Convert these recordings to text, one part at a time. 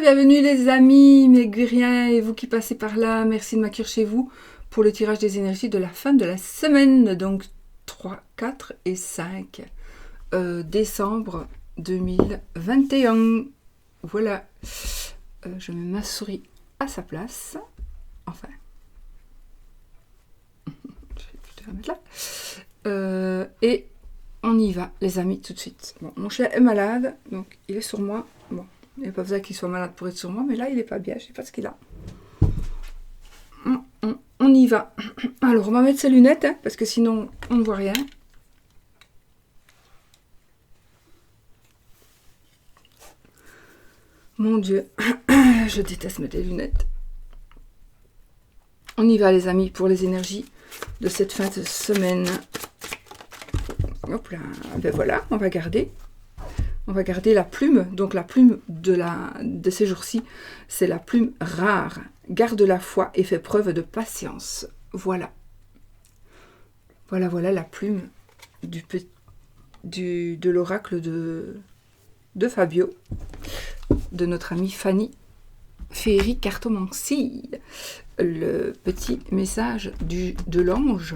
bienvenue les amis, mes guerriers et vous qui passez par là, merci de m'accueillir chez vous pour le tirage des énergies de la fin de la semaine, donc 3, 4 et 5 décembre 2021. Voilà, je mets ma souris à sa place, enfin, je vais plutôt la mettre là, et on y va les amis tout de suite. Bon, mon chien est malade, donc il est sur moi, bon. Il n'y a pas besoin qu'il soit malade pour être sur moi, mais là, il n'est pas bien. Je ne sais pas ce qu'il a. On y va. Alors, on va mettre ses lunettes, hein, parce que sinon, on ne voit rien. Mon Dieu, je déteste mettre les lunettes. On y va, les amis, pour les énergies de cette fin de semaine. Hop là, ben voilà, on va garder. On va garder la plume, donc la plume de ces jours-ci, c'est la plume rare. Garde la foi et fais preuve de patience. Voilà. Voilà la plume de l'oracle de Fabio, de notre amie Fanny Féerie Cartomancie. Le petit message de l'ange,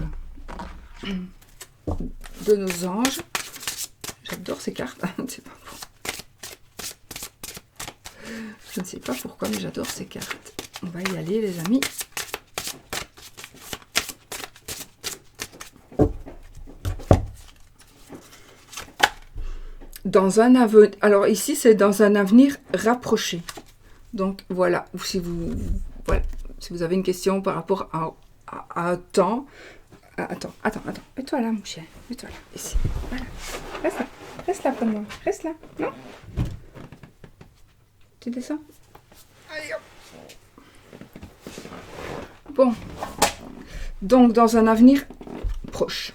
de nos anges. J'adore ces cartes, je ne sais pas pourquoi. Je ne sais pas pourquoi, mais j'adore ces cartes. On va y aller, les amis. Dans un avenir. Alors ici, c'est dans un avenir rapproché. Donc voilà. Ou si vous avez une question par rapport à un temps. Attends. Mets-toi là, mon chien. Mets-toi là. Ici. Voilà. Reste là. Reste là, près-moi. Reste là. Non? Tu descends? Allez, hop. Bon. Donc, dans un avenir proche.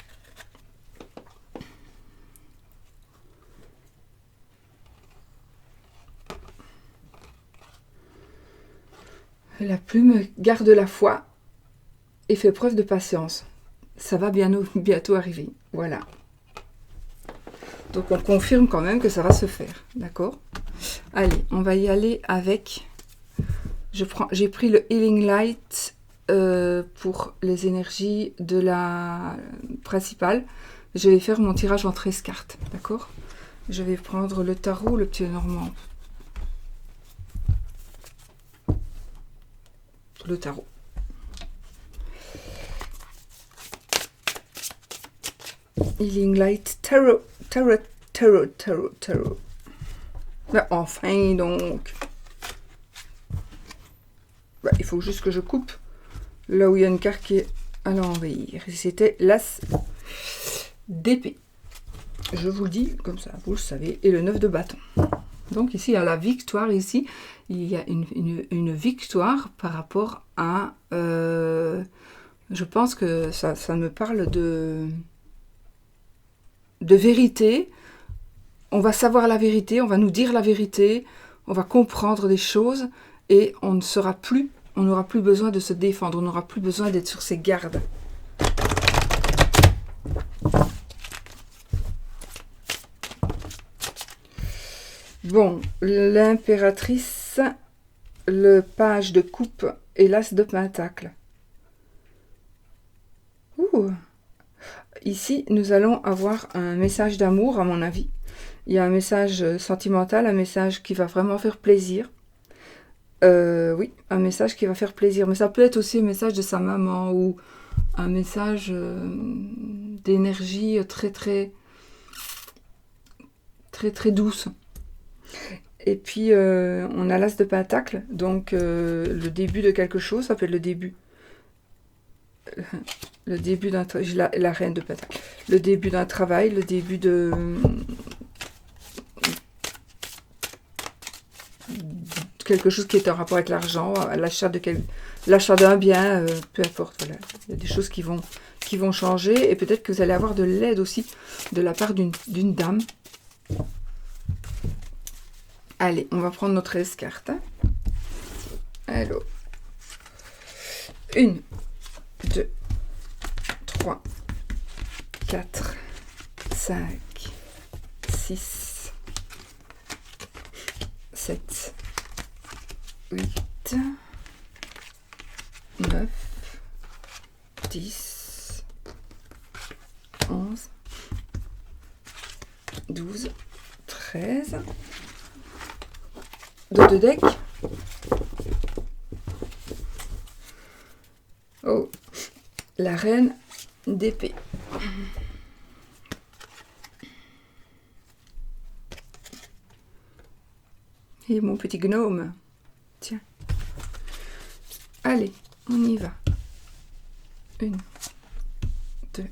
La plume garde la foi et fait preuve de patience. Ça va bientôt arriver. Voilà. Donc, on confirme quand même que ça va se faire. D'accord? Allez, on va y aller avec... J'ai pris le Healing Light pour les énergies de la principale. Je vais faire mon tirage en 13 cartes. D'accord? Je vais prendre le tarot, le petit normand. Le tarot. Healing Light Tarot. Ben, enfin donc. Ben, il faut juste que je coupe là où il y a une carte qui est à l'envers. C'était l'as d'épée. Je vous le dis comme ça, vous le savez. Et le 9 de bâton. Donc ici, il y a la victoire. Ici, il y a une victoire par rapport à... je pense que ça me parle de vérité. On va savoir la vérité, on va nous dire la vérité, on va comprendre des choses et on n'aura plus besoin de se défendre, on n'aura plus besoin d'être sur ses gardes. Bon, l'impératrice, le page de coupe et l'as de pentacle. Ouh. Ici, nous allons avoir un message d'amour, à mon avis. Il y a un message sentimental, un message qui va vraiment faire plaisir. Oui, un message qui va faire plaisir. Mais ça peut être aussi un message de sa maman ou un message d'énergie très douce. Et puis, on a l'as de pentacle. Donc, le début de quelque chose, ça peut être le début. Le début d'un... La reine de pentacle. Le début d'un travail, le début de... quelque chose qui est en rapport avec l'argent, l'achat d'un bien, peu importe, voilà. Il y a des choses qui vont changer et peut-être que vous allez avoir de l'aide aussi de la part d'une dame. Allez, on va prendre notre 13 cartes. Hein. Alors, 1, 2, 3, 4, 5, 6, 7, 8, 9, 10, 11, 12, 13. De deux decks. Oh, la reine d'épée. Et mon petit gnome. Tiens. Allez, on y va. 1, 2,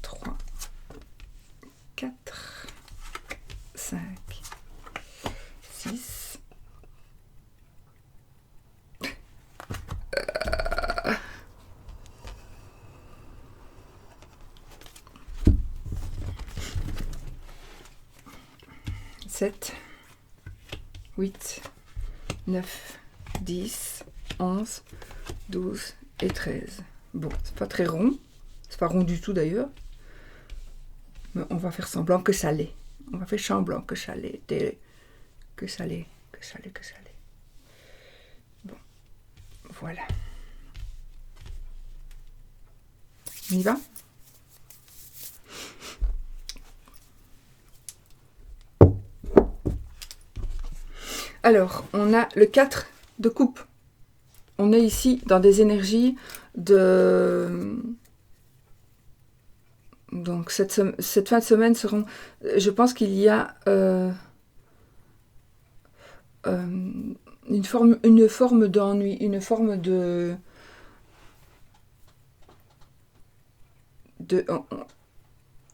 3, 4, 5, 6. 7, 8, 9, 10, 11, 12 et 13. Bon, c'est pas très rond. C'est pas rond du tout d'ailleurs. Mais on va faire semblant que ça l'est. On va faire semblant que ça l'est. Que ça l'est. Que ça l'est. Que ça l'est. Bon. Voilà. On y va ? Alors, on a le 4 de coupe. On est ici dans des énergies de... Donc, cette fin de semaine seront... Je pense qu'il y a une forme d'ennui, une forme de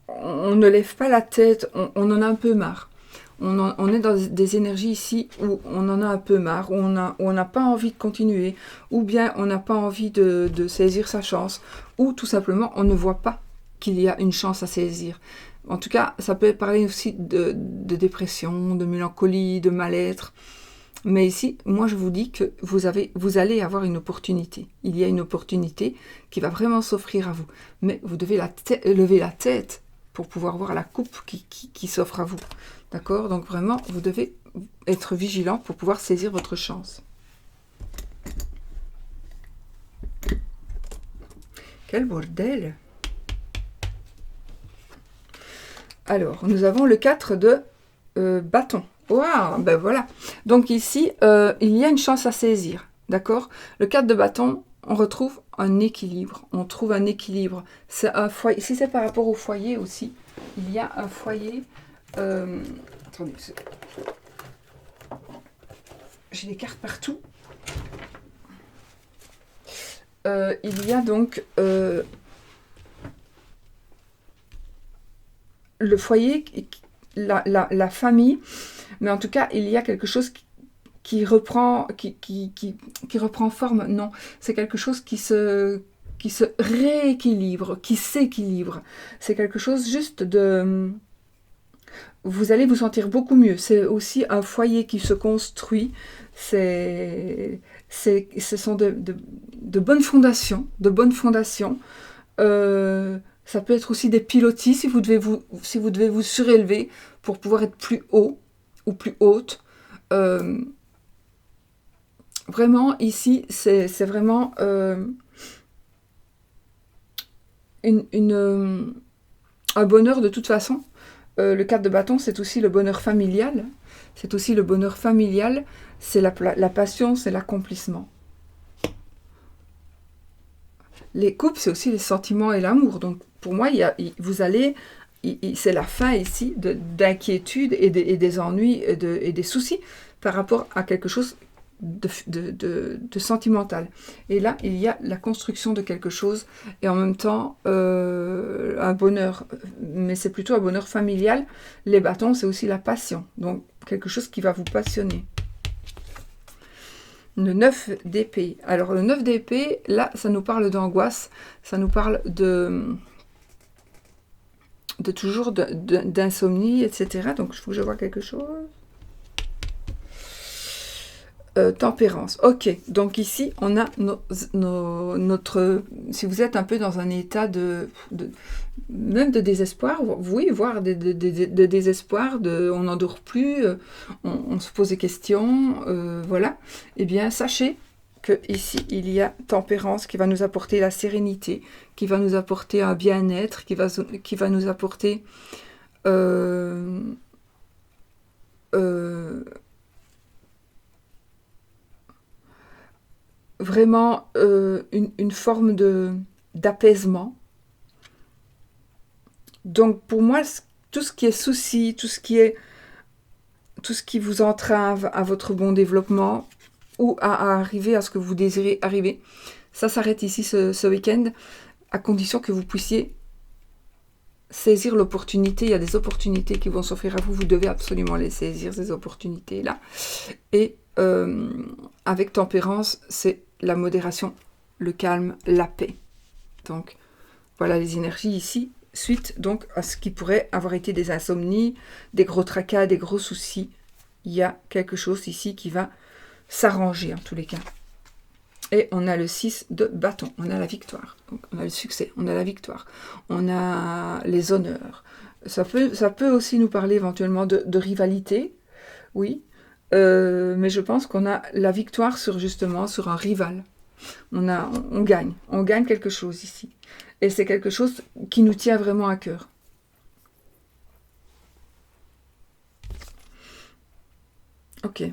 on ne lève pas la tête, on en a un peu marre. On est dans des énergies ici où on en a un peu marre, où on n'a pas envie de continuer, ou bien on n'a pas envie de saisir sa chance, ou tout simplement on ne voit pas qu'il y a une chance à saisir. En tout cas, ça peut parler aussi de dépression, de mélancolie, de mal-être. Mais ici, moi je vous dis que vous allez avoir une opportunité. Il y a une opportunité qui va vraiment s'offrir à vous. Mais vous devez lever la tête pour pouvoir voir la coupe qui s'offre à vous. D'accord ? Donc vraiment, vous devez être vigilant pour pouvoir saisir votre chance. Quel bordel! Alors, nous avons le 4 de bâton. Waouh, ben voilà. Donc ici, il y a une chance à saisir. D'accord ? Le 4 de bâton, on retrouve un équilibre. On trouve un équilibre. C'est un foyer. Si c'est par rapport au foyer aussi, il y a un foyer... attendez, j'ai des cartes partout. Il y a donc le foyer, la famille, mais en tout cas, il y a quelque chose qui reprend forme. Non, c'est quelque chose qui se rééquilibre, qui s'équilibre. C'est quelque chose juste de... Vous allez vous sentir beaucoup mieux. C'est aussi un foyer qui se construit. Ce sont de bonnes fondations. Ça peut être aussi des pilotis si vous devez vous surélever pour pouvoir être plus haut ou plus haute. Vraiment, ici, c'est vraiment un bonheur de toute façon. Le 4 de bâton, c'est aussi le bonheur familial. C'est la passion, c'est l'accomplissement. Les couples, c'est aussi les sentiments et l'amour. Donc, pour moi, c'est la fin ici d'inquiétude et des ennuis et des soucis par rapport à quelque chose de sentimental. Et là, il y a la construction de quelque chose et en même temps un bonheur, mais c'est plutôt un bonheur familial. Les bâtons, c'est aussi la passion, donc quelque chose qui va vous passionner. Le 9 d'épée. Alors le 9 d'épée, là, ça nous parle d'angoisse, ça nous parle toujours d'insomnie, etc. Donc il faut que je vois quelque chose. tempérance. Ok, donc ici, on a notre... Si vous êtes un peu dans un état même de désespoir, oui, voire de désespoir, on n'en dort plus, on se pose des questions, voilà, eh bien, sachez que ici, il y a tempérance qui va nous apporter la sérénité, qui va nous apporter un bien-être, qui va nous apporter... vraiment une forme d'apaisement. Donc pour moi, tout ce qui est souci, tout ce qui vous entrave à votre bon développement ou à arriver à ce que vous désirez arriver, ça s'arrête ici ce week-end, à condition que vous puissiez saisir l'opportunité. Il y a des opportunités qui vont s'offrir à vous, vous devez absolument les saisir, ces opportunités-là. Et avec tempérance, c'est la modération, le calme, la paix. Donc, voilà les énergies ici, suite donc à ce qui pourrait avoir été des insomnies, des gros tracas, des gros soucis. Il y a quelque chose ici qui va s'arranger en tous les cas. Et on a le 6 de bâton, on a la victoire, donc on a le succès, on a la victoire, on a les honneurs. Ça peut aussi nous parler éventuellement de rivalité, oui, mais je pense qu'on a la victoire sur un rival. On gagne quelque chose ici. Et c'est quelque chose qui nous tient vraiment à cœur. Ok.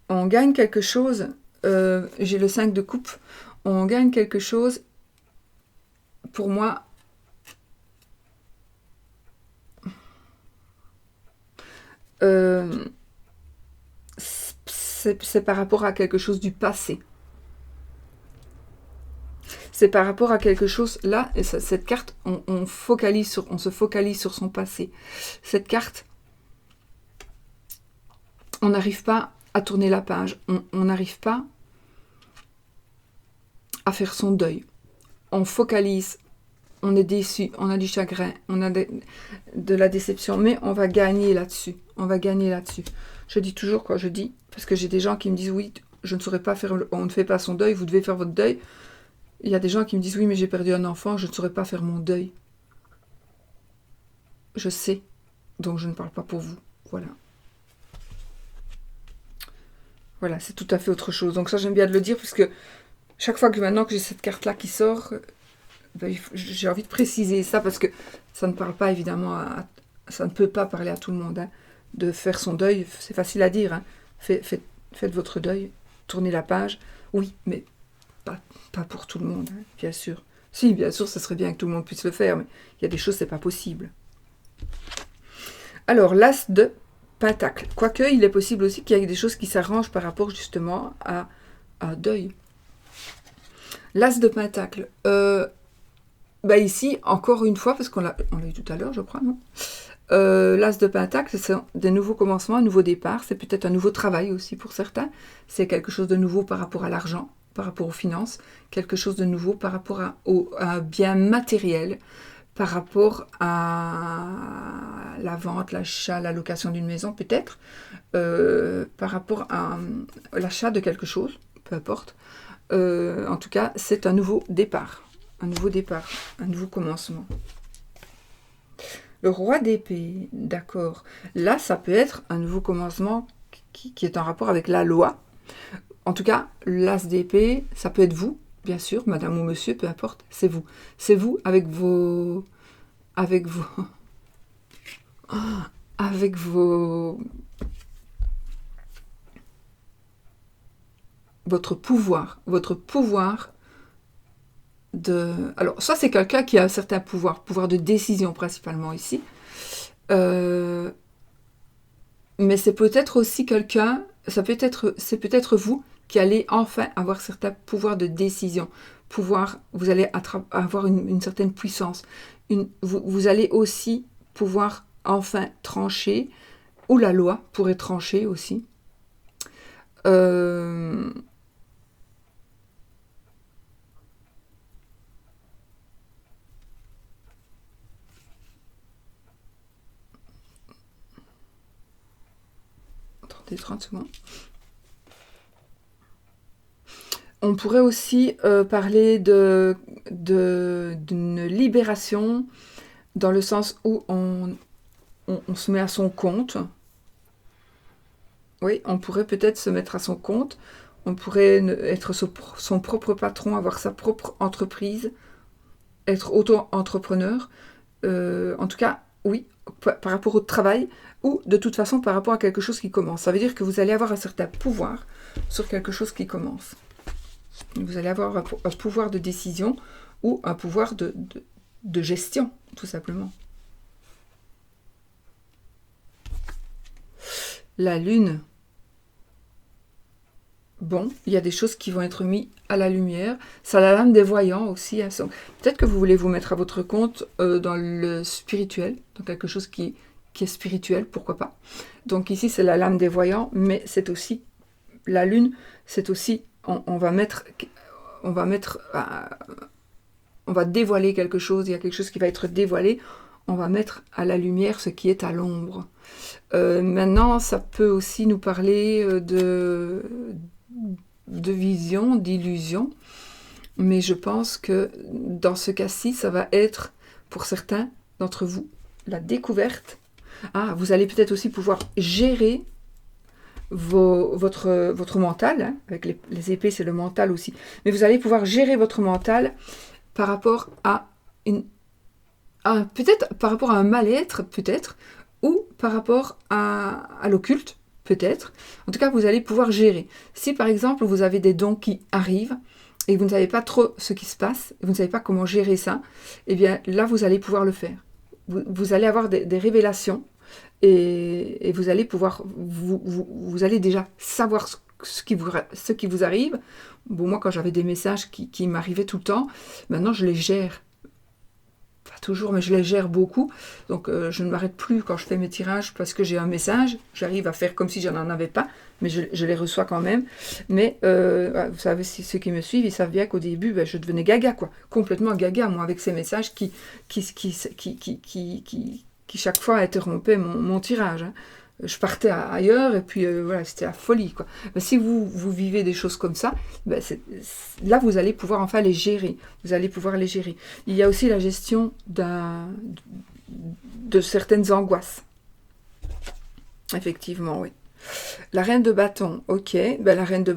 On gagne quelque chose, j'ai le 5 de coupe, on gagne quelque chose, pour moi, c'est par rapport à quelque chose du passé. C'est par rapport à quelque chose, là, et cette carte, on se focalise sur son passé. Cette carte, on n'arrive pas à tourner la page, on n'arrive pas à faire son deuil. On focalise, on est déçu, on a du chagrin, on a de la déception, mais on va gagner là-dessus. On va gagner là-dessus. Je dis toujours quand je dis, parce que j'ai des gens qui me disent, oui, je ne saurais pas faire, on ne fait pas son deuil, vous devez faire votre deuil. Il y a des gens qui me disent, oui, mais j'ai perdu un enfant, je ne saurais pas faire mon deuil. Je sais, donc je ne parle pas pour vous. Voilà. Voilà, c'est tout à fait autre chose. Donc ça, j'aime bien de le dire, parce que chaque fois que maintenant que j'ai cette carte-là qui sort, ben, j'ai envie de préciser ça, parce que ça ne parle pas, évidemment, ça ne peut pas parler à tout le monde. Hein. De faire son deuil, c'est facile à dire. Hein. Faites votre deuil, tournez la page. Oui, mais pas pour tout le monde, hein, bien sûr. Si, bien sûr, ce serait bien que tout le monde puisse le faire, mais il y a des choses, c'est pas possible. Alors, l'as de pentacle. Quoique, il est possible aussi qu'il y ait des choses qui s'arrangent par rapport justement à deuil. L'as de pentacle. Bah ici, encore une fois, parce on l'a eu tout à l'heure, je crois, non l'as de pentacle, c'est des nouveaux commencements, un nouveau départ. C'est peut-être un nouveau travail aussi pour certains. C'est quelque chose de nouveau par rapport à l'argent, par rapport aux finances. Quelque chose de nouveau par rapport à un bien matériel, par rapport à la vente, l'achat, la location d'une maison peut-être, par rapport à l'achat de quelque chose, peu importe. En tout cas, c'est un nouveau départ, un nouveau commencement. Le roi d'épée, d'accord. Là, ça peut être un nouveau commencement qui est en rapport avec la loi. En tout cas, l'as d'épée, ça peut être vous, bien sûr, madame ou monsieur, peu importe, c'est vous. C'est vous avec vos... votre pouvoir de... Alors, ça, c'est quelqu'un qui a un certain pouvoir de décision principalement ici. Mais c'est peut-être aussi quelqu'un, c'est peut-être vous qui allez enfin avoir certains pouvoirs de décision. Vous allez avoir une certaine puissance. Vous allez aussi pouvoir enfin trancher, ou la loi pourrait trancher aussi. Attendez 30 secondes. On pourrait aussi parler d'une libération, dans le sens où on se met à son compte. Oui, on pourrait peut-être se mettre à son compte. On pourrait être son propre patron, avoir sa propre entreprise, être auto-entrepreneur. En tout cas, oui, par rapport au travail, ou de toute façon par rapport à quelque chose qui commence. Ça veut dire que vous allez avoir un certain pouvoir sur quelque chose qui commence. Vous allez avoir un pouvoir de décision ou un pouvoir de gestion, tout simplement. La lune. Bon, il y a des choses qui vont être mises à la lumière. C'est la lame des voyants aussi. Hein. Peut-être que vous voulez vous mettre à votre compte dans le spirituel, dans quelque chose qui est spirituel, pourquoi pas. Donc ici, c'est la lame des voyants, mais c'est aussi la lune, c'est aussi, on va dévoiler quelque chose, il y a quelque chose qui va être dévoilé, on va mettre à la lumière ce qui est à l'ombre. Maintenant, ça peut aussi nous parler de vision, d'illusion, mais je pense que dans ce cas-ci, ça va être, pour certains d'entre vous, la découverte. Vous allez peut-être aussi pouvoir gérer votre mental, hein, avec les épées, c'est le mental aussi, mais vous allez pouvoir gérer votre mental par rapport à peut-être par rapport à un mal-être, peut-être, ou par rapport à l'occulte, peut-être. En tout cas, vous allez pouvoir gérer. Si par exemple, vous avez des dons qui arrivent, et que vous ne savez pas trop ce qui se passe, vous ne savez pas comment gérer ça, eh bien là, vous allez pouvoir le faire. Vous allez avoir des révélations, et vous allez pouvoir, vous allez déjà savoir ce qui vous arrive. Bon, moi, quand j'avais des messages qui m'arrivaient tout le temps, maintenant, je les gère. Pas toujours, mais je les gère beaucoup. Donc, je ne m'arrête plus quand je fais mes tirages parce que j'ai un message. J'arrive à faire comme si je n'en avais pas, mais je les reçois quand même. Mais, vous savez, ceux qui me suivent, ils savent bien qu'au début, je devenais gaga, quoi. Complètement gaga, moi, avec ces messages qui chaque fois interrompaient mon tirage. Hein. Je partais ailleurs et puis voilà, c'était la folie, quoi. Mais si vous vivez des choses comme ça, là vous allez pouvoir enfin les gérer. Vous allez pouvoir les gérer. Il y a aussi la gestion de certaines angoisses. Effectivement, oui. La reine de bâton, ok. La reine de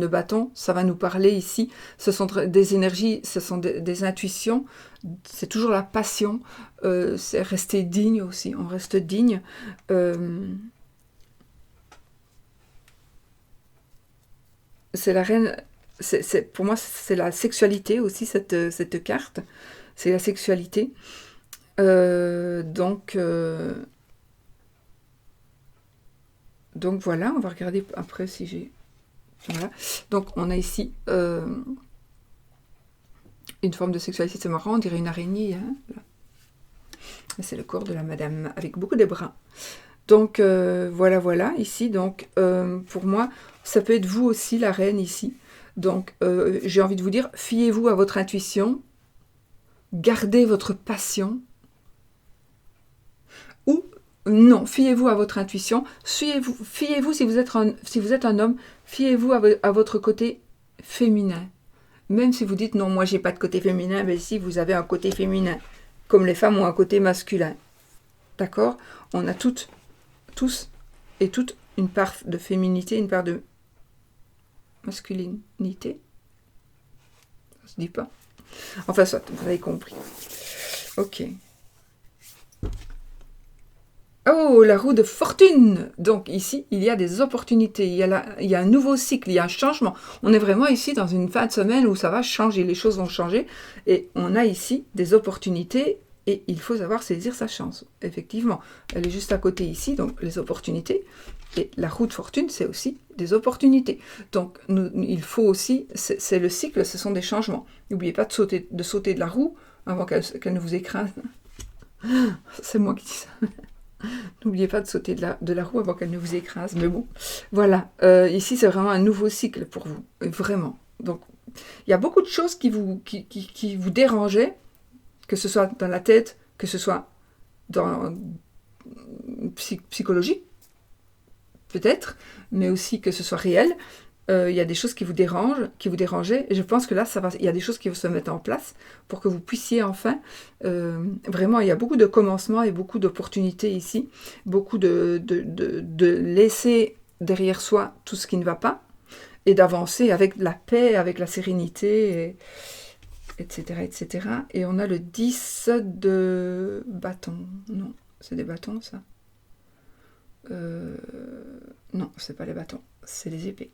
bâton, ça va nous parler ici. Ce sont des énergies, ce sont des intuitions. C'est toujours la passion. C'est rester digne aussi. On reste digne. C'est la reine. Pour moi, c'est la sexualité aussi, cette carte. C'est la sexualité. Donc voilà, on va regarder après si j'ai... Voilà. Donc on a ici une forme de sexualité, c'est marrant, on dirait une araignée. Hein. C'est le corps de la madame avec beaucoup de bras. Donc voilà, ici, donc pour moi, ça peut être vous aussi, la reine ici. Donc j'ai envie de vous dire, fiez-vous à votre intuition, gardez votre passion, ou non, fiez-vous à votre intuition, fiez-vous si vous êtes un homme, fiez-vous à votre côté féminin. Même si vous dites non, moi j'ai pas de côté féminin, mais si vous avez un côté féminin, comme les femmes ont un côté masculin. D'accord ? On a tous et toutes une part de féminité, une part de masculinité. Ça se dit pas. Enfin, soit, vous avez compris. Ok. Oh, la roue de fortune! Donc ici, il y a des opportunités, il y a un nouveau cycle, il y a un changement. On est vraiment ici dans une fin de semaine où ça va changer, les choses vont changer. Et on a ici des opportunités et il faut savoir saisir sa chance. Effectivement, elle est juste à côté ici, donc les opportunités. Et la roue de fortune, c'est aussi des opportunités. Donc il faut aussi, c'est le cycle, ce sont des changements. N'oubliez pas de sauter de la roue avant qu'elle ne vous écrase. C'est moi qui dis ça. N'oubliez pas de sauter de la roue avant qu'elle ne vous écrase. Mais bon, voilà. Ici, c'est vraiment un nouveau cycle pour vous. Vraiment. Donc, il y a beaucoup de choses qui vous dérangeaient, que ce soit dans la tête, que ce soit dans psychologique, peut-être, mais aussi que ce soit réel. il y a des choses qui vous dérangeaient, et je pense que là, il y a des choses qui vont se mettre en place pour que vous puissiez enfin, vraiment, il y a beaucoup de commencements et beaucoup d'opportunités ici, beaucoup de laisser derrière soi tout ce qui ne va pas, et d'avancer avec la paix, avec la sérénité, etc., etc. Et on a le 10 de bâton. Non, c'est des bâtons, ça. Non, c'est pas les bâtons, c'est les épées.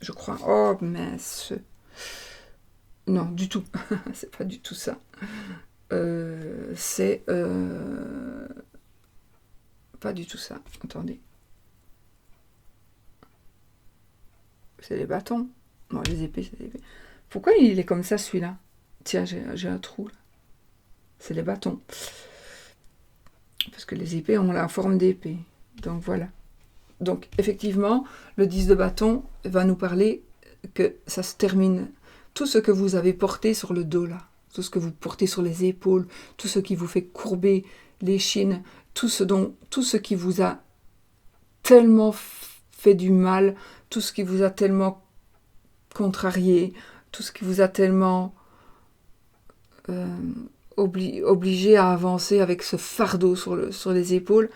Je crois. Oh, mince. Non, du tout. C'est pas du tout ça. C'est... pas du tout ça. Attendez. C'est les bâtons. Non, les épées, c'est les épées. Pourquoi il est comme ça, celui-là? Tiens, j'ai un trou, là. C'est les bâtons. Parce que les épées ont la forme d'épée. Donc, voilà. Donc, effectivement, le 10 de bâton va nous parler que ça se termine. Tout ce que vous avez porté sur le dos, là, tout ce que vous portez sur les épaules, tout ce qui vous fait courber les chines, tout ce qui vous a tellement fait du mal, tout ce qui vous a tellement contrarié, tout ce qui vous a tellement obligé à avancer avec ce fardeau sur les épaules,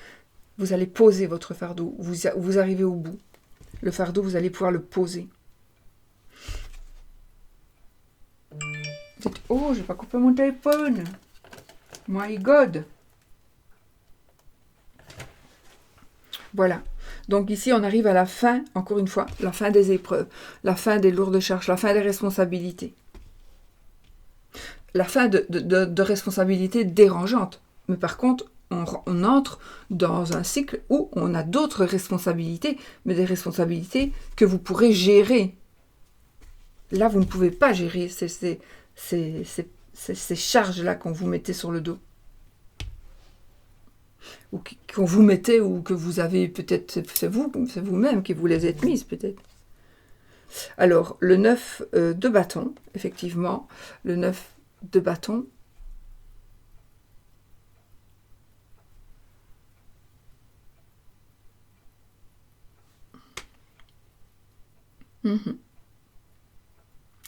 vous allez poser votre fardeau, vous arrivez au bout. Le fardeau, vous allez pouvoir le poser. Oh, j'ai pas coupé mon téléphone. My God. Voilà. Donc ici, on arrive à la fin, encore une fois, la fin des épreuves, la fin des lourdes charges, la fin des responsabilités. La fin de responsabilités dérangeantes. Mais par contre, on entre dans un cycle où on a d'autres responsabilités, mais des responsabilités que vous pourrez gérer. Là, vous ne pouvez pas gérer ces charges-là qu'on vous mettait sur le dos. Ou qu'on vous mettait, ou que vous avez peut-être, c'est vous-même qui vous les êtes mises peut-être. Alors, le 9 de bâton, effectivement, le 9 de bâton,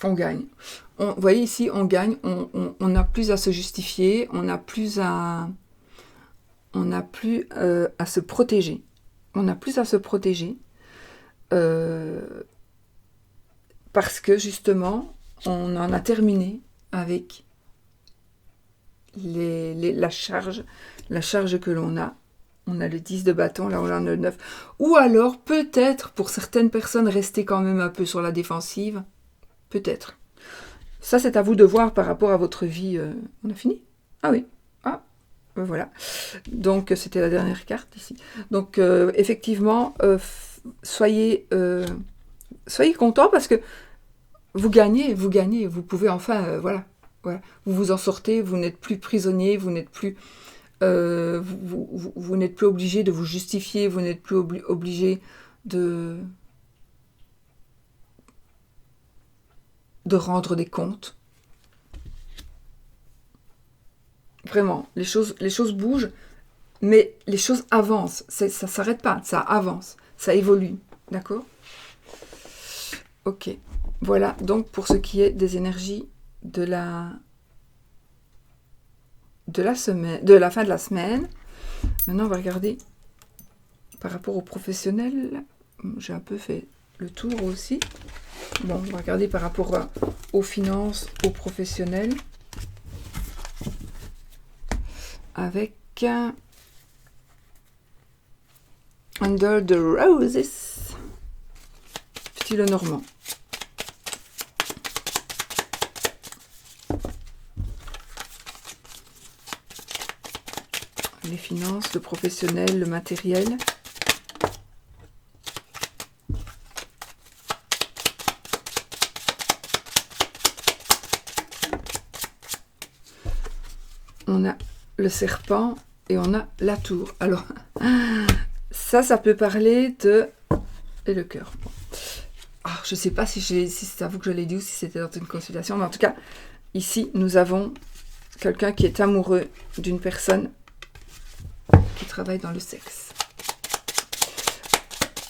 on gagne. Vous voyez ici, on gagne, on n'a plus à se justifier, on n'a plus à se protéger. On n'a plus à se protéger parce que justement, on en a terminé avec la charge que l'on a. On a le 10 de bâton, là on a le 9. Ou alors, peut-être, pour certaines personnes, rester quand même un peu sur la défensive. Peut-être. Ça, c'est à vous de voir par rapport à votre vie. On a fini? Ah oui. Ah, voilà. Donc, c'était la dernière carte ici. Donc, effectivement, soyez contents parce que vous gagnez. Vous pouvez enfin, voilà. Vous vous en sortez, vous n'êtes plus prisonnier, vous n'êtes plus... vous n'êtes plus obligé de vous justifier, vous n'êtes plus obligé de rendre des comptes. Vraiment, les choses bougent, mais les choses avancent. Ça ne s'arrête pas, ça avance, ça évolue. D'accord? Ok. Voilà, donc pour ce qui est des énergies de la semaine, de la fin de la semaine. Maintenant, on va regarder par rapport aux professionnels. J'ai un peu fait le tour aussi. Bon, on va regarder par rapport aux finances, aux professionnels. Avec Under the Roses, style normand. Les finances, le professionnel, le matériel. On a le serpent et on a la tour. Alors, ça peut parler de... Et le cœur. Bon. Ah, je ne sais pas si c'est à vous que je l'ai dit ou si c'était dans une consultation, mais en tout cas, ici, nous avons quelqu'un qui est amoureux d'une personne qui travaille dans le sexe.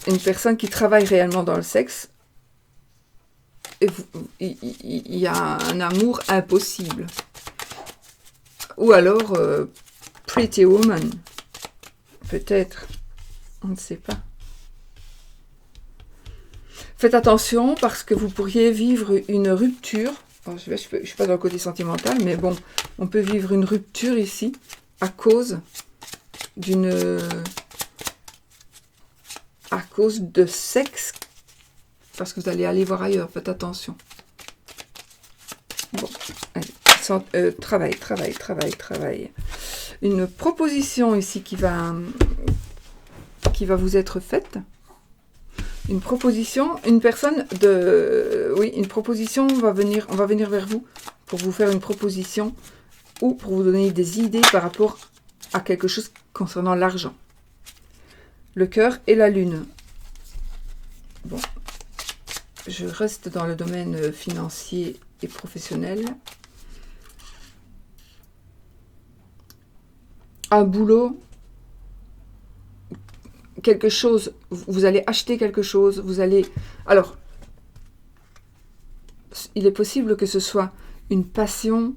Une personne qui travaille réellement dans le sexe, il y a un amour impossible. Ou alors, Pretty Woman. Peut-être. On ne sait pas. Faites attention parce que vous pourriez vivre une rupture. Alors, je ne suis pas dans le côté sentimental, mais bon, on peut vivre une rupture ici à cause de sexe, parce que vous allez aller voir ailleurs. Faites attention. Bon, allez, travail. Une proposition ici qui va vous être faite. Une proposition, une personne de... Oui, une proposition on va venir vers vous pour vous faire une proposition ou pour vous donner des idées par rapport à quelque chose concernant l'argent. Le cœur et la lune. Bon, je reste dans le domaine financier et professionnel. Un boulot, quelque chose, vous allez acheter quelque chose, vous allez... Alors, il est possible que ce soit une passion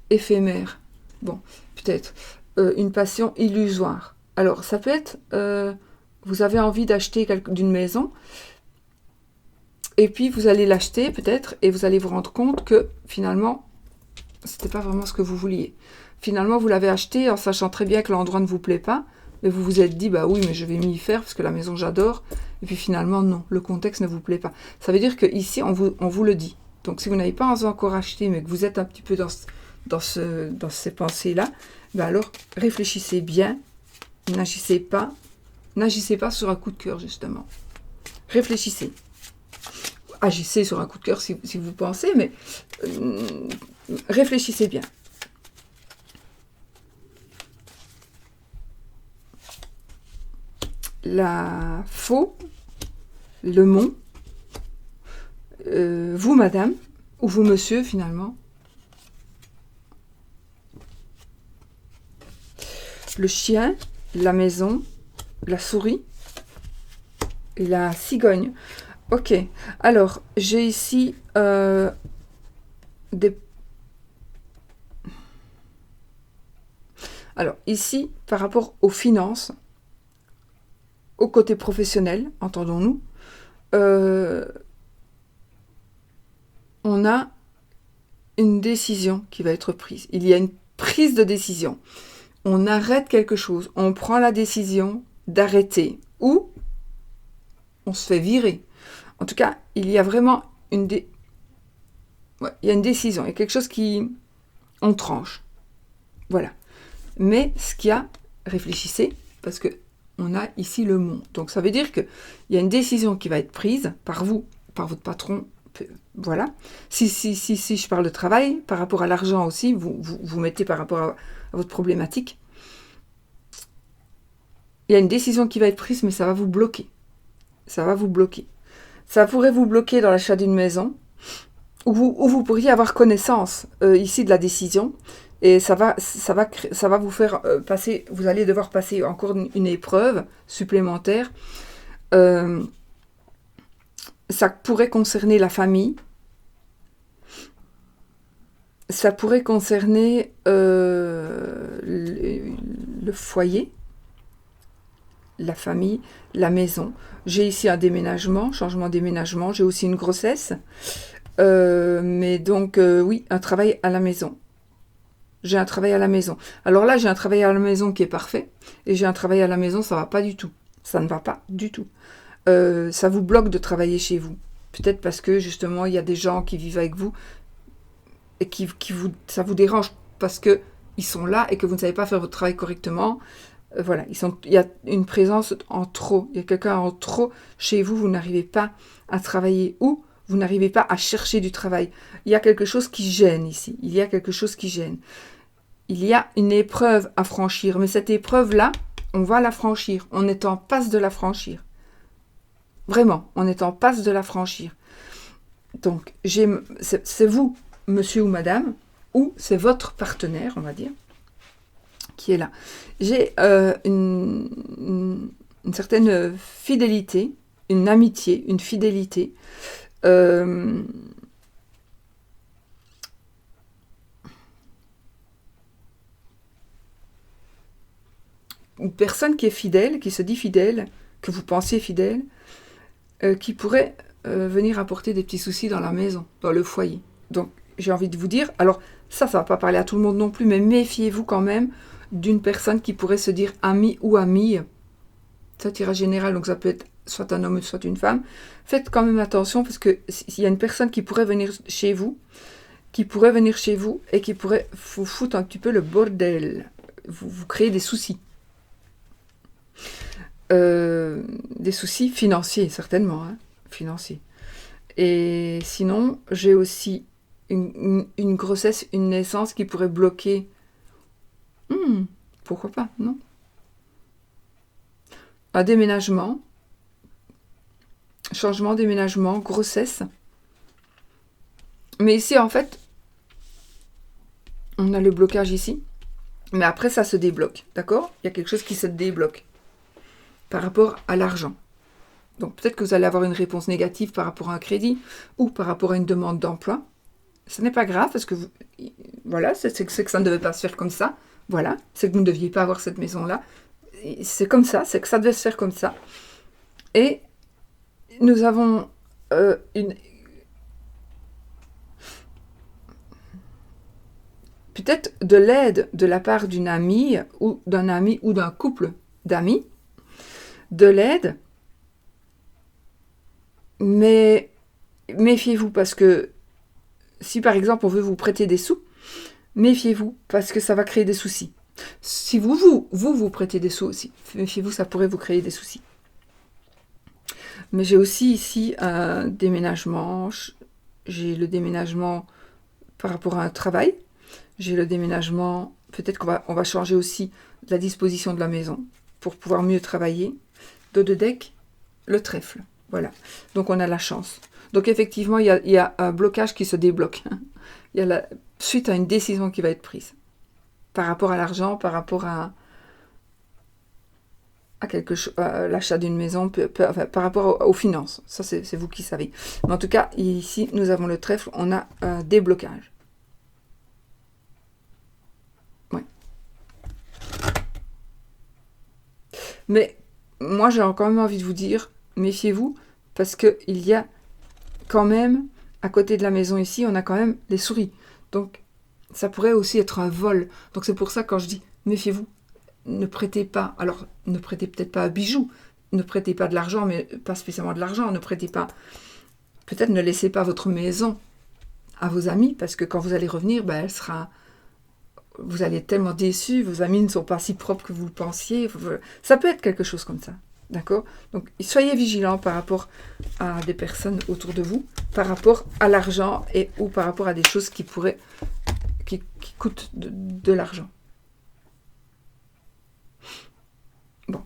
éphémère. Bon, peut-être. Une passion illusoire. Alors, ça peut être... vous avez envie d'acheter d'une maison, et puis vous allez l'acheter peut-être, et vous allez vous rendre compte que finalement, c'était pas vraiment ce que vous vouliez. Finalement, vous l'avez acheté en sachant très bien que l'endroit ne vous plaît pas, mais vous vous êtes dit, bah oui, mais je vais m'y faire parce que la maison j'adore, et puis finalement, non, le contexte ne vous plaît pas. Ça veut dire qu'ici, on vous le dit. Donc, si vous n'avez pas encore acheté, mais que vous êtes un petit peu dans ces pensées-là, bah alors, réfléchissez bien, n'agissez pas sur un coup de cœur, justement. Réfléchissez. Agissez sur un coup de cœur si vous pensez, mais réfléchissez bien. La faux, le mont, vous madame, ou vous monsieur finalement, le chien, la maison, la souris et la cigogne. Ok, alors j'ai ici des... Alors ici, par rapport aux finances, au côté professionnel, entendons-nous, on a une décision qui va être prise. Il y a une prise de décision. On arrête quelque chose, on prend la décision d'arrêter ou on se fait virer. En tout cas, il y a vraiment une décision, il y a quelque chose qui... on tranche. Voilà. Mais ce qu'il y a, réfléchissez, parce que on a ici le mont. Donc ça veut dire qu'il y a une décision qui va être prise par vous, par votre patron. Voilà. Si je parle de travail, par rapport à l'argent aussi, vous mettez par rapport à votre problématique. Il y a une décision qui va être prise, mais ça va vous bloquer. Ça va vous bloquer. Ça pourrait vous bloquer dans l'achat d'une maison, où vous pourriez avoir connaissance ici de la décision, et ça va vous faire passer, vous allez devoir passer encore une épreuve supplémentaire. Ça pourrait concerner la famille, ça pourrait concerner le foyer, la famille, la maison. J'ai ici un déménagement, changement de déménagement, j'ai aussi une grossesse, mais donc oui, un travail à la maison. J'ai un travail à la maison. Alors là, j'ai un travail à la maison qui est parfait, et j'ai un travail à la maison, ça va pas du tout. Ça ne va pas du tout. Ça vous bloque de travailler chez vous. Peut-être parce que justement, il y a des gens qui vivent avec vous et ça vous dérange parce que ils sont là et que vous ne savez pas faire votre travail correctement. Voilà, il y a une présence en trop. Il y a quelqu'un en trop chez vous. Vous n'arrivez pas à travailler ou vous n'arrivez pas à chercher du travail. Il y a quelque chose qui gêne ici. Il y a quelque chose qui gêne. Il y a une épreuve à franchir. Mais cette épreuve-là, on va la franchir. On est en passe de la franchir. Vraiment, on est en passe de la franchir. Donc, c'est vous, monsieur ou madame, ou c'est votre partenaire, on va dire, qui est là. J'ai une certaine fidélité, une amitié, une fidélité une personne qui est fidèle, qui se dit fidèle, que vous pensiez fidèle, qui pourrait venir apporter des petits soucis dans la maison, dans le foyer. Donc, j'ai envie de vous dire, alors ça va pas parler à tout le monde non plus, mais méfiez-vous quand même d'une personne qui pourrait se dire ami ou amie. Ça, tirage général, donc ça peut être soit un homme, soit une femme. Faites quand même attention, parce que s'il y a une personne qui pourrait venir chez vous, et qui pourrait vous foutre un petit peu le bordel, vous créer des soucis. Des soucis financiers, certainement, hein, financiers. Et sinon, j'ai aussi une grossesse, une naissance qui pourrait bloquer. Pourquoi pas, non? Un déménagement, changement, déménagement, grossesse. Mais ici, en fait, on a le blocage ici. Mais après, ça se débloque, d'accord? Il y a quelque chose qui se débloque par rapport à l'argent. Donc peut-être que vous allez avoir une réponse négative par rapport à un crédit ou par rapport à une demande d'emploi. Ce n'est pas grave parce que voilà, c'est que ça ne devait pas se faire comme ça. Voilà, c'est que vous ne deviez pas avoir cette maison-là. C'est comme ça, c'est que ça devait se faire comme ça. Et nous avons peut-être de l'aide de la part d'une amie ou d'un ami ou d'un couple d'amis, de l'aide, mais méfiez-vous parce que si par exemple on veut vous prêter des sous, méfiez-vous parce que ça va créer des soucis. Si vous prêtez des sous aussi, méfiez-vous, ça pourrait vous créer des soucis. Mais j'ai aussi ici un déménagement, j'ai le déménagement par rapport à un travail, j'ai le déménagement, peut-être qu'on va changer aussi la disposition de la maison pour pouvoir mieux travailler. Dos de deck, le trèfle, voilà. Donc on a la chance. Donc effectivement, il y a un blocage qui se débloque. Il y a suite à une décision qui va être prise. Par rapport à l'argent, par rapport à quelque chose, l'achat d'une maison, enfin, par rapport aux finances. Ça, c'est vous qui savez. Mais en tout cas, ici, nous avons le trèfle, on a un déblocage. Ouais. Mais moi, j'ai quand même envie de vous dire, méfiez-vous, parce qu'il y a quand même, à côté de la maison ici, on a quand même les souris. Donc, ça pourrait aussi être un vol. Donc, c'est pour ça, quand je dis, méfiez-vous, ne prêtez pas, alors, ne prêtez peut-être pas un bijou, ne prêtez pas de l'argent, mais pas spécialement de l'argent, ne prêtez pas, peut-être ne laissez pas votre maison à vos amis, parce que quand vous allez revenir, elle sera... Vous allez être tellement déçus, vos amis ne sont pas si propres que vous le pensiez. Ça peut être quelque chose comme ça. D'accord? Donc, soyez vigilants par rapport à des personnes autour de vous, par rapport à l'argent ou par rapport à des choses qui coûtent de l'argent. Bon.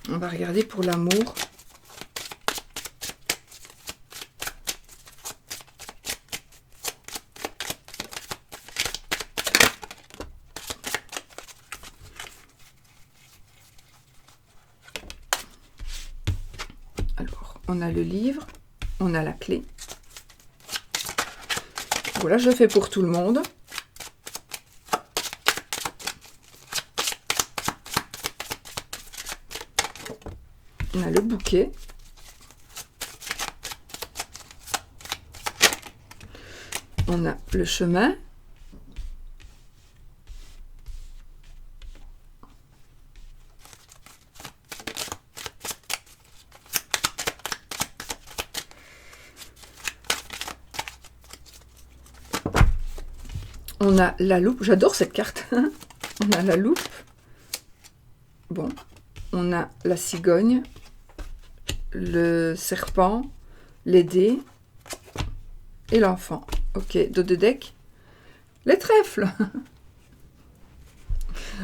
On va regarder pour l'amour. On a le livre, on a la clé. Voilà, je fais pour tout le monde. On a le bouquet. On a le chemin. On a la loupe, j'adore cette carte. On a la loupe. Bon, on a la cigogne, le serpent, les dés et l'enfant. Ok, dos de deck. Les trèfles.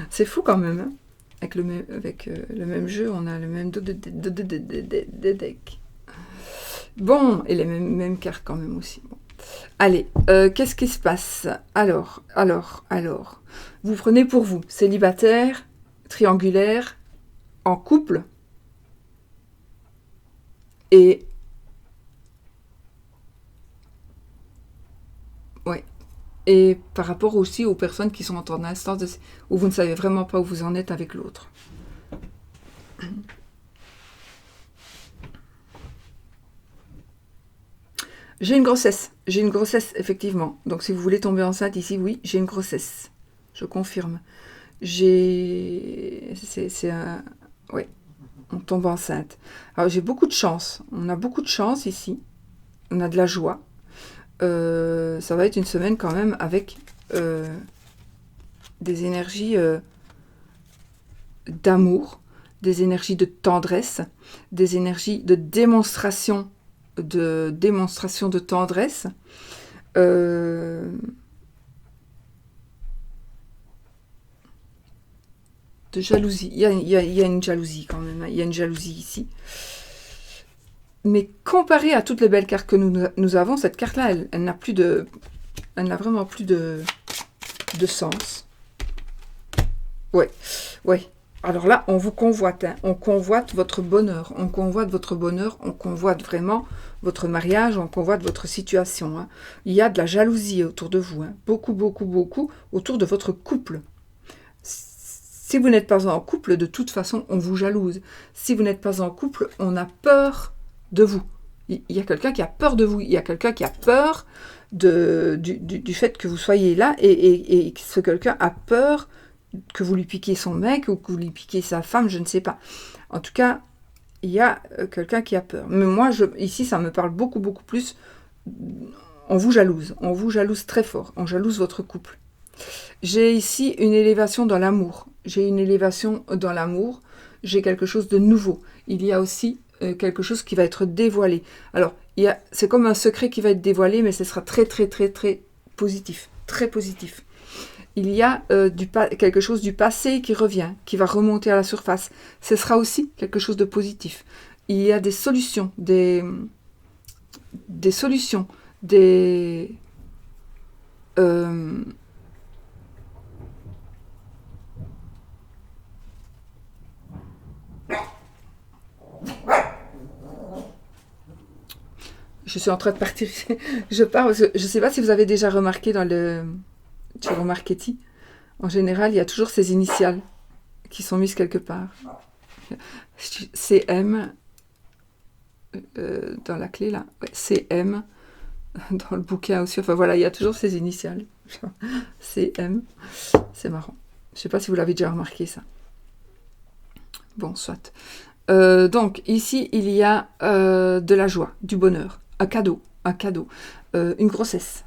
C'est fou quand même. Hein, avec le même jeu, on a le même dos de deck. Bon, et les mêmes cartes quand même aussi. Bon. Allez, qu'est-ce qui se passe? Alors, vous prenez pour vous, célibataire, triangulaire, en couple, Et ouais. Et par rapport aussi aux personnes qui sont en instance où vous ne savez vraiment pas où vous en êtes avec l'autre. J'ai une grossesse effectivement. Donc si vous voulez tomber enceinte ici, oui, j'ai une grossesse. Je confirme. C'est un... Ouais, on tombe enceinte. Alors j'ai beaucoup de chance. On a beaucoup de chance ici. On a de la joie. Ça va être une semaine quand même avec des énergies d'amour, des énergies de tendresse, des énergies de démonstration de tendresse. De jalousie. Il y a une jalousie quand même. Il y a une jalousie ici. Mais comparé à toutes les belles cartes que nous avons, cette carte-là, elle n'a vraiment plus de sens. Ouais. Alors là, on vous convoite. Hein. On convoite votre bonheur. On convoite votre bonheur. On convoite vraiment votre mariage. On convoite votre situation. Hein. Il y a de la jalousie autour de vous. Hein. Beaucoup autour de votre couple. Si vous n'êtes pas en couple, de toute façon, on vous jalouse. Si vous n'êtes pas en couple, on a peur de vous. Il y a quelqu'un qui a peur de vous. Il y a quelqu'un qui a peur du fait que vous soyez là. Et ce quelqu'un a peur que vous lui piquiez son mec ou que vous lui piquiez sa femme, je ne sais pas. En tout cas, il y a quelqu'un qui a peur. Mais moi, ici, ça me parle beaucoup plus. On vous jalouse très fort. On jalouse votre couple. J'ai ici une élévation dans l'amour. J'ai quelque chose de nouveau. Il y a aussi quelque chose qui va être dévoilé. Alors, c'est comme un secret qui va être dévoilé, mais ce sera très positif. Très positif. Il y a quelque chose du passé qui revient, qui va remonter à la surface. Ce sera aussi quelque chose de positif. Il y a des solutions, Je suis en train de partir. Je pars parce que je ne sais pas si vous avez déjà remarqué sur Marketing. En général, il y a toujours ces initiales qui sont mises quelque part. CM dans la clé là. Ouais, CM dans le bouquin aussi. Enfin voilà, il y a toujours ces initiales. CM. C'est marrant. Je ne sais pas si vous l'avez déjà remarqué ça. Bon, soit. Donc ici, il y a de la joie, du bonheur, un cadeau, une grossesse,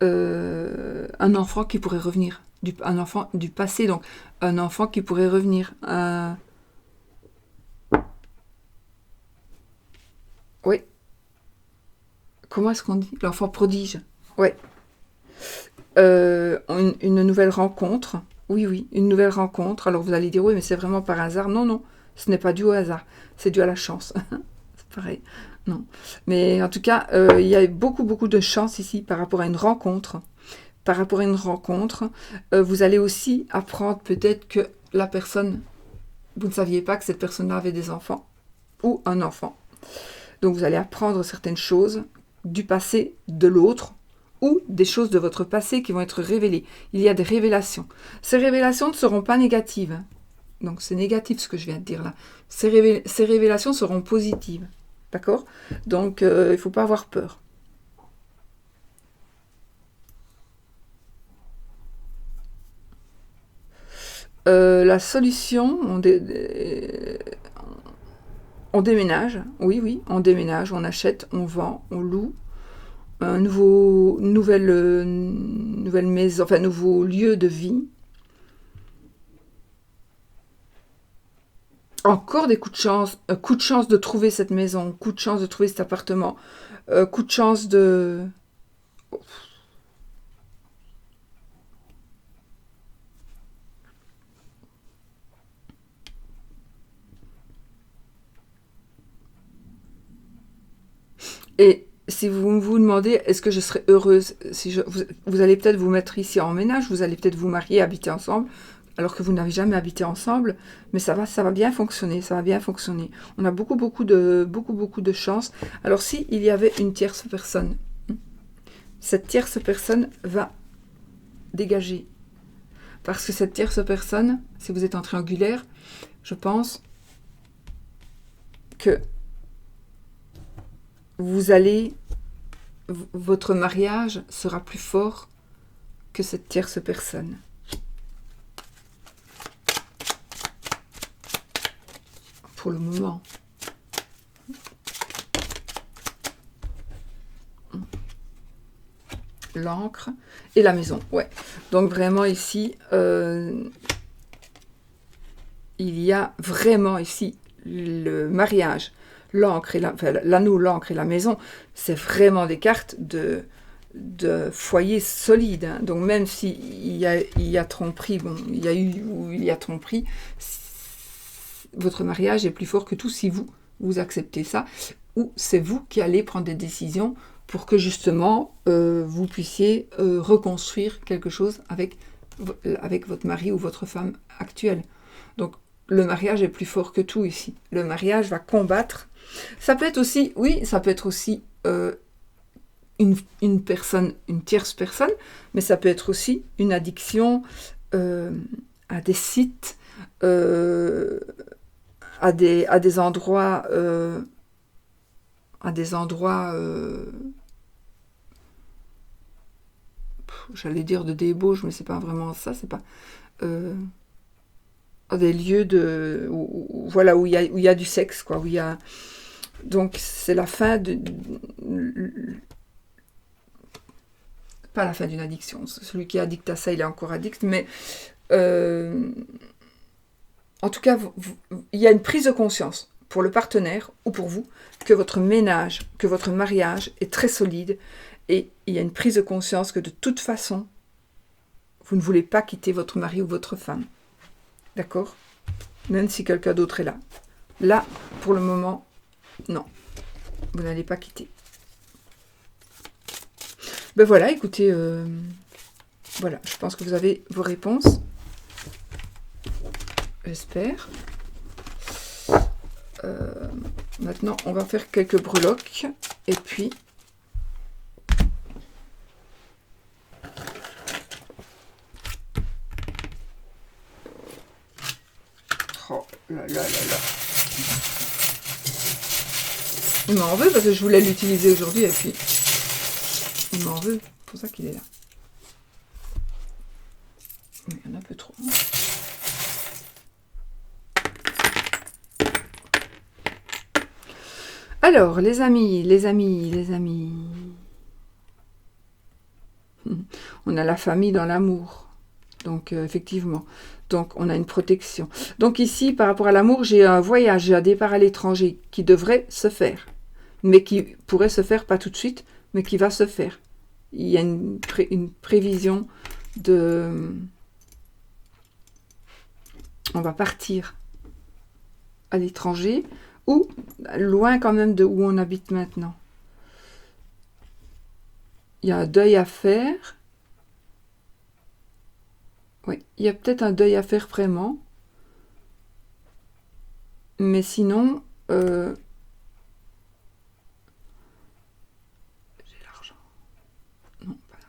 un enfant qui pourrait revenir, un enfant du passé, donc un enfant qui pourrait revenir. Oui. Comment est-ce qu'on dit? L'enfant prodige. Oui. Une nouvelle rencontre. Oui, une nouvelle rencontre. Alors vous allez dire, oui, mais c'est vraiment par hasard. Non, ce n'est pas dû au hasard. C'est dû à la chance. C'est pareil. Non. Mais en tout cas, il y a beaucoup de chance ici par rapport à une rencontre. Par rapport à une rencontre, vous allez aussi apprendre peut-être que la personne, vous ne saviez pas que cette personne-là avait des enfants ou un enfant. Donc vous allez apprendre certaines choses du passé de l'autre ou des choses de votre passé qui vont être révélées. Il y a des révélations. Ces révélations ne seront pas négatives. Donc c'est négatif ce que je viens de dire là. Ces révélations seront positives. D'accord? Donc il ne faut pas avoir peur. La solution, on déménage. Oui, on déménage, on achète, on vend, on loue. Un nouvelle maison, enfin nouveau lieu de vie. Encore des coups de chance, coup de chance de trouver cette maison, coup de chance de trouver cet appartement, coup de chance de... Et si vous vous demandez, est-ce que je serais heureuse si vous allez peut-être vous mettre ici en ménage, vous allez peut-être vous marier, habiter ensemble, alors que vous n'avez jamais habité ensemble, mais ça va bien fonctionner, ça va bien fonctionner. On a beaucoup de chance. Alors si il y avait une tierce personne, cette tierce personne va dégager. Parce que cette tierce personne, si vous êtes en triangulaire, je pense que votre mariage sera plus fort que cette tierce personne. Pour le moment. L'encre et la maison, ouais. Donc vraiment ici, il y a vraiment ici le mariage, l'encre et l'anneau, l'encre et la maison, c'est vraiment des cartes de foyer solide. Hein. Donc même s'il y a tromperie, bon, il y a tromperie, votre mariage est plus fort que tout si vous acceptez ça, ou c'est vous qui allez prendre des décisions pour que justement vous puissiez reconstruire quelque chose avec votre mari ou votre femme actuelle. Donc le mariage est plus fort que tout ici. Le mariage va combattre. Ça peut être aussi, oui, ça peut être aussi une personne, une tierce personne, mais ça peut être aussi une addiction à des sites, à des endroits, j'allais dire de débauche, mais c'est pas vraiment ça, c'est pas des lieux où il y a du sexe, quoi, où il y a, donc c'est la fin pas la fin d'une addiction, celui qui est addict à ça, il est encore addict, mais en tout cas, il y a une prise de conscience pour le partenaire ou pour vous que votre ménage, que votre mariage est très solide, et il y a une prise de conscience que de toute façon, vous ne voulez pas quitter votre mari ou votre femme. D'accord? Même si quelqu'un d'autre est là. Là, pour le moment, non. Vous n'allez pas quitter. Ben voilà, écoutez, voilà, je pense que vous avez vos réponses. J'espère. Maintenant, on va faire quelques breloques. Et puis... Oh là là là là. Il m'en veut parce que je voulais l'utiliser aujourd'hui et puis... Il m'en veut. C'est pour ça qu'il est là. Mais il y en a un peu trop. Alors, les amis. On a la famille dans l'amour. Donc, effectivement. Donc, on a une protection. Donc, ici, par rapport à l'amour, j'ai un voyage, j'ai un départ à l'étranger qui devrait se faire. Mais qui pourrait se faire, pas tout de suite, mais qui va se faire. Il y a une prévision de... On va partir à l'étranger ou loin quand même de où on habite maintenant. Il y a un deuil à faire. Oui, il y a peut-être un deuil à faire vraiment. Mais sinon... j'ai l'argent. Non, pas là.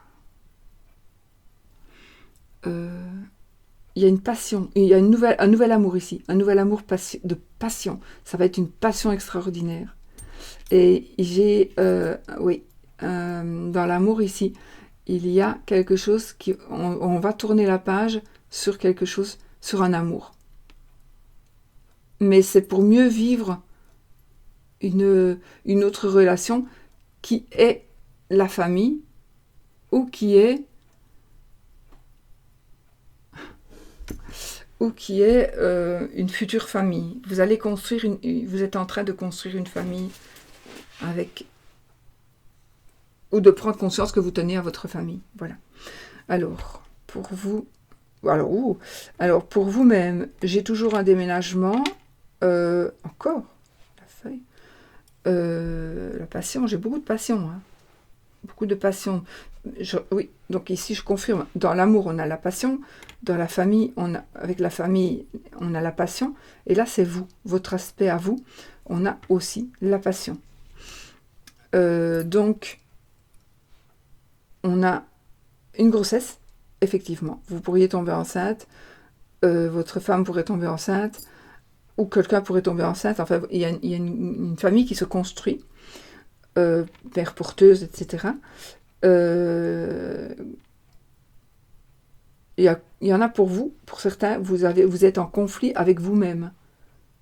Il y a une passion, il y a un nouvel amour ici, un nouvel amour de passion. Ça va être une passion extraordinaire. Et j'ai, dans l'amour ici, il y a quelque chose on va tourner la page sur quelque chose, sur un amour. Mais c'est pour mieux vivre une autre relation qui est la famille ou qui est une future famille. Vous allez construire vous êtes en train de construire une famille avec, ou de prendre conscience que vous tenez à votre famille. Voilà. Alors, pour vous, pour vous-même, j'ai toujours un déménagement, encore, la feuille, la passion, j'ai beaucoup de passion, hein. Beaucoup de passion. Oui, donc ici je confirme, dans l'amour on a la passion, dans la famille, avec la famille on a la passion, et là c'est vous, votre aspect à vous, on a aussi la passion. Donc on a une grossesse, effectivement, vous pourriez tomber enceinte, votre femme pourrait tomber enceinte, ou quelqu'un pourrait tomber enceinte, enfin il y a une famille qui se construit, mère porteuse, etc. Il y en a pour vous, pour certains, vous êtes en conflit avec vous-même.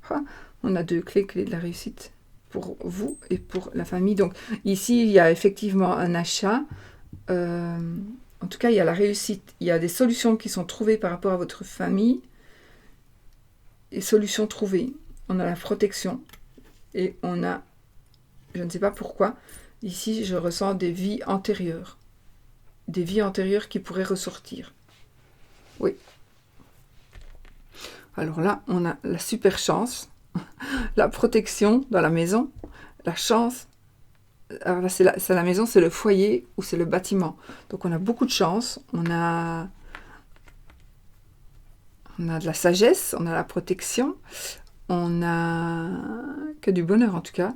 Ah, on a 2 clés de la réussite pour vous et pour la famille. Donc ici, il y a effectivement un achat. En tout cas, il y a la réussite. Il y a des solutions qui sont trouvées par rapport à votre famille. Et solutions trouvées. On a la protection. Et on a, je ne sais pas pourquoi, ici, je ressens des vies antérieures. Des vies antérieures qui pourraient ressortir. Oui. Alors là, on a la super chance, la protection dans la maison, la chance. Alors là, c'est la maison, c'est le foyer ou c'est le bâtiment. Donc on a beaucoup de chance, on a de la sagesse, on a la protection, on a que du bonheur en tout cas.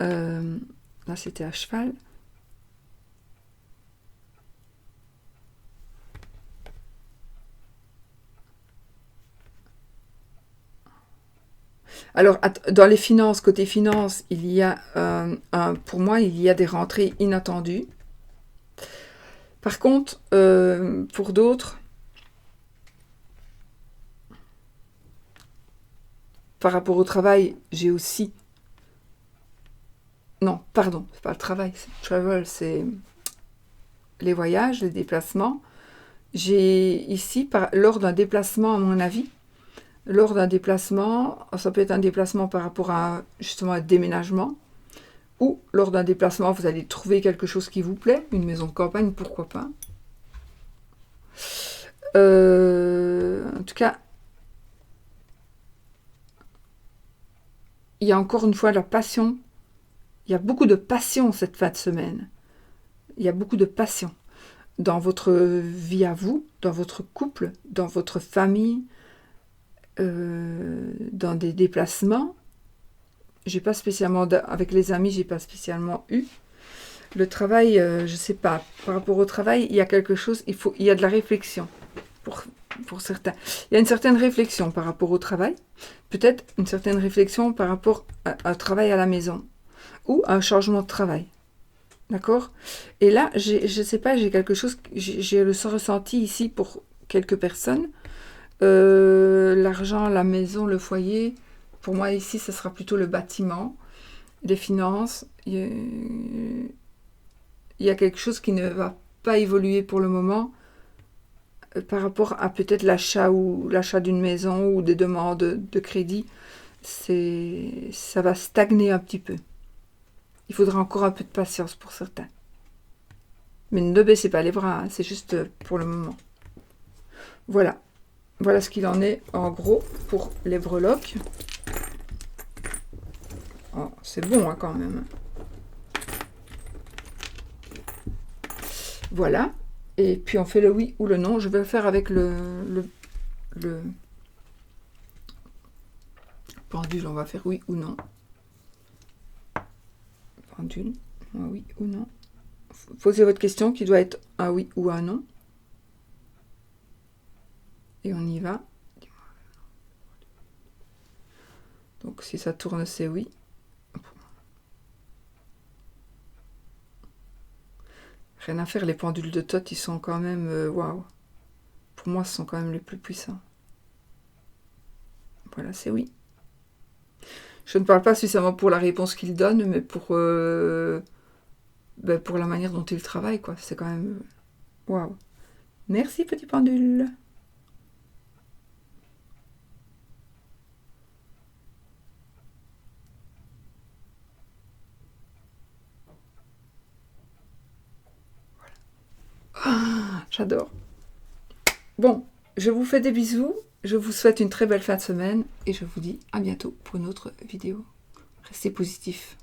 Là, c'était à cheval. Alors, dans les finances, côté finances, il y a, pour moi, il y a des rentrées inattendues. Par contre, pour d'autres, par rapport au travail, j'ai aussi... Non, pardon, c'est pas le travail, c'est travel, c'est les voyages, les déplacements. J'ai ici, lors d'un déplacement, à mon avis, lors d'un déplacement, ça peut être un déplacement par rapport à justement un déménagement, ou lors d'un déplacement, vous allez trouver quelque chose qui vous plaît, une maison de campagne, pourquoi pas. En tout cas, il y a encore une fois la passion. Il y a beaucoup de passion cette fin de semaine. Il y a beaucoup de passion dans votre vie à vous, dans votre couple, dans votre famille, dans des déplacements. J'ai pas spécialement, avec les amis, j'ai pas spécialement eu. Le travail, je sais pas. Par rapport au travail, il y a quelque chose, il y a de la réflexion pour certains. Il y a une certaine réflexion par rapport au travail. Peut-être une certaine réflexion par rapport à un travail à la maison ou à un changement de travail. D'accord? Et là, je sais pas, j'ai quelque chose, j'ai le ressenti ici pour quelques personnes. L'argent, la maison, le foyer, pour moi ici, ce sera plutôt le bâtiment, les finances. Il y a quelque chose qui ne va pas évoluer pour le moment par rapport à peut-être l'achat d'une maison ou des demandes de crédit. Ça va stagner un petit peu. Il faudra encore un peu de patience pour certains. Mais ne baissez pas les bras, hein, c'est juste pour le moment. Voilà. Voilà ce qu'il en est en gros pour les breloques. Oh, c'est bon hein, quand même. Voilà. Et puis on fait le oui ou le non. Je vais le faire avec le pendule. On va faire oui ou non. Pendule. Un oui ou non. Posez votre question qui doit être un oui ou un non. Et on y va. Donc si ça tourne, c'est oui. Rien à faire, les pendules de Thoth, ils sont quand même... waouh. Pour moi, ce sont quand même les plus puissants. Voilà, c'est oui. Je ne parle pas suffisamment pour la réponse qu'il donne, mais pour la manière dont il travaille, quoi. C'est quand même... waouh. Merci, petit pendule. Ah, j'adore. Bon, je vous fais des bisous. Je vous souhaite une très belle fin de semaine. Et je vous dis à bientôt pour une autre vidéo. Restez positifs.